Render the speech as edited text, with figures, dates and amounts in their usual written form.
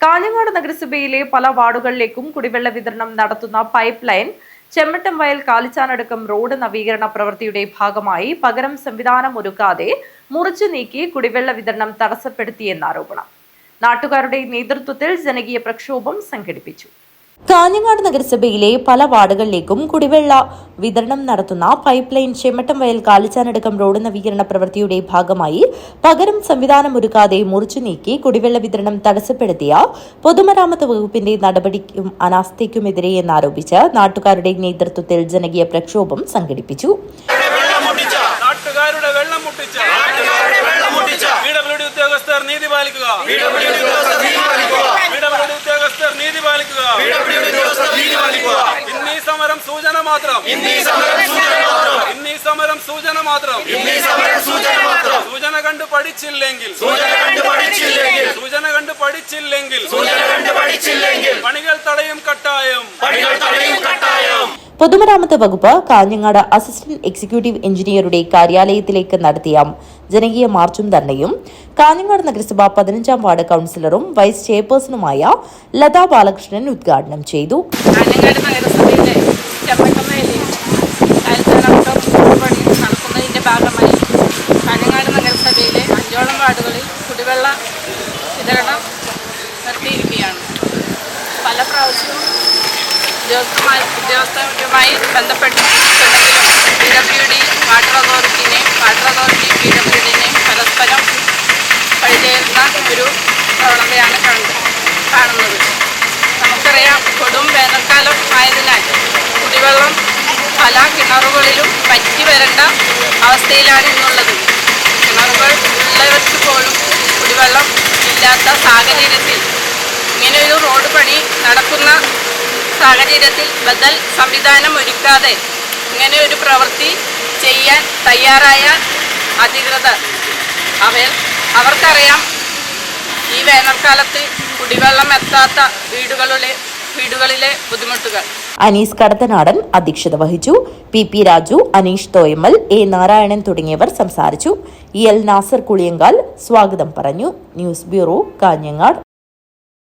കാഞ്ഞങ്ങാട് നഗരസഭയിലെ പല വാർഡുകളിലേക്കും കുടിവെള്ള വിതരണം നടത്തുന്ന പൈപ്പ് ലൈൻ ചെമ്മട്ടംവയൽ കാലിച്ചാനടക്കം റോഡ് നവീകരണ പ്രവൃത്തിയുടെ ഭാഗമായി പകരം സംവിധാനം ഒരുക്കാതെ മുറിച്ചു നീക്കി കുടിവെള്ള വിതരണം തടസ്സപ്പെടുത്തിയെന്ന ആരോപണം. നാട്ടുകാരുടെ നേതൃത്വത്തിൽ ജനകീയ പ്രക്ഷോഭം സംഘടിപ്പിച്ചു. കാഞ്ഞങ്ങാട് നഗരസഭയിലെ പല വാർഡുകളിലേക്കും കുടിവെള്ള വിതരണം നടത്തുന്ന പൈപ്പ് ലൈൻ ചെമ്മട്ടംവയൽ കാലിച്ചാനടക്കം റോഡ് നവീകരണ പ്രവൃത്തിയുടെ ഭാഗമായി പകരം സംവിധാനമൊരുക്കാതെ മുറിച്ചു നീക്കി കുടിവെള്ള വിതരണം തടസ്സപ്പെടുത്തിയ പൊതുമരാമത്ത് വകുപ്പിന്റെ നടപടിക്കും അനാസ്ഥയ്ക്കുമെതിരെ എന്നാരോപിച്ച് നാട്ടുകാരുടെ നേതൃത്വത്തിൽ ജനകീയ പ്രക്ഷോഭം സംഘടിപ്പിച്ചു. സമരം സൂചന മാത്രം സൂചന കണ്ടു പഠിച്ചില്ലെങ്കിൽ പണികൾ തടയും കട്ടായം. പൊതുമരാമത്ത് വകുപ്പ് കാഞ്ഞങ്ങാട് അസിസ്റ്റന്റ് എക്സിക്യൂട്ടീവ് എഞ്ചിനീയറുടെ കാര്യാലയത്തിലേക്ക് നടത്തിയ ജനകീയ മാർച്ചും ധർണയും കാഞ്ഞങ്ങാട് നഗരസഭ 15-ാം വാർഡ് കൌൺസിലറും വൈസ് ചെയർപേഴ്സണുമായ ലതാ ബാലകൃഷ്ണൻ ഉദ്ഘാടനം ചെയ്തു. കാഞ്ഞങ്ങാട് നഗരസഭയിലെ ചെമ്മട്ടംവയലിൽ നടത്തുന്നതിന്റെ ഭാഗമായി കാഞ്ഞങ്ങാട് നഗരസഭയിലെ 5ഓളം വാർഡുകളിൽ കുടിവെള്ള വിതരണം നിർത്തിയിരിക്കുകയാണ്. പല പ്രാവശ്യവും ഉദ്യോഗസ്ഥരുമായി ബന്ധപ്പെട്ടിട്ടുണ്ടെങ്കിലും PWD, വാട്ടർ അതോറിറ്റി, PWDനെയും പരസ്പരം വഴിചേരുന്ന ഒരു പ്രവണതയാണ് കാണുന്നത്. നമുക്കറിയാം, കൊടും വേനൽക്കാലം ആയതിനാൽ കുടിവെള്ളം പല കിണറുകളിലും പറ്റി വരേണ്ട അവസ്ഥയിലാണ് ഇന്നുള്ളത്. കിണറുകൾ ഉള്ളവർക്ക് പോലും കുടിവെള്ളം ഇല്ലാത്ത സാഹചര്യത്തിൽ ഇങ്ങനെയൊരു റോഡ് പണി നടക്കുന്ന സാഹചര്യത്തിൽ ബദൽ സംവിധാനം ഒരുക്കാതെ ഇങ്ങനെ ഒരു പ്രവൃത്തി ചെയ്യാൻ തയ്യാറായ അധികൃതർ അവർക്കറിയാം ഈ വേനൽക്കാലത്ത് കുടിവെള്ളം എത്താത്ത വീടുകളിലെ ബുദ്ധിമുട്ടുകൾ. അനീസ് കടത്തനാടൻ അധ്യക്ഷത വഹിച്ചു. PP രാജു, അനീഷ് തോയമൽ, A നാരായണൻ തുടങ്ങിയവർ സംസാരിച്ചു. EL നാസർ കുളിയങ്കാൽ സ്വാഗതം പറഞ്ഞു. News bureau, Kanhangad.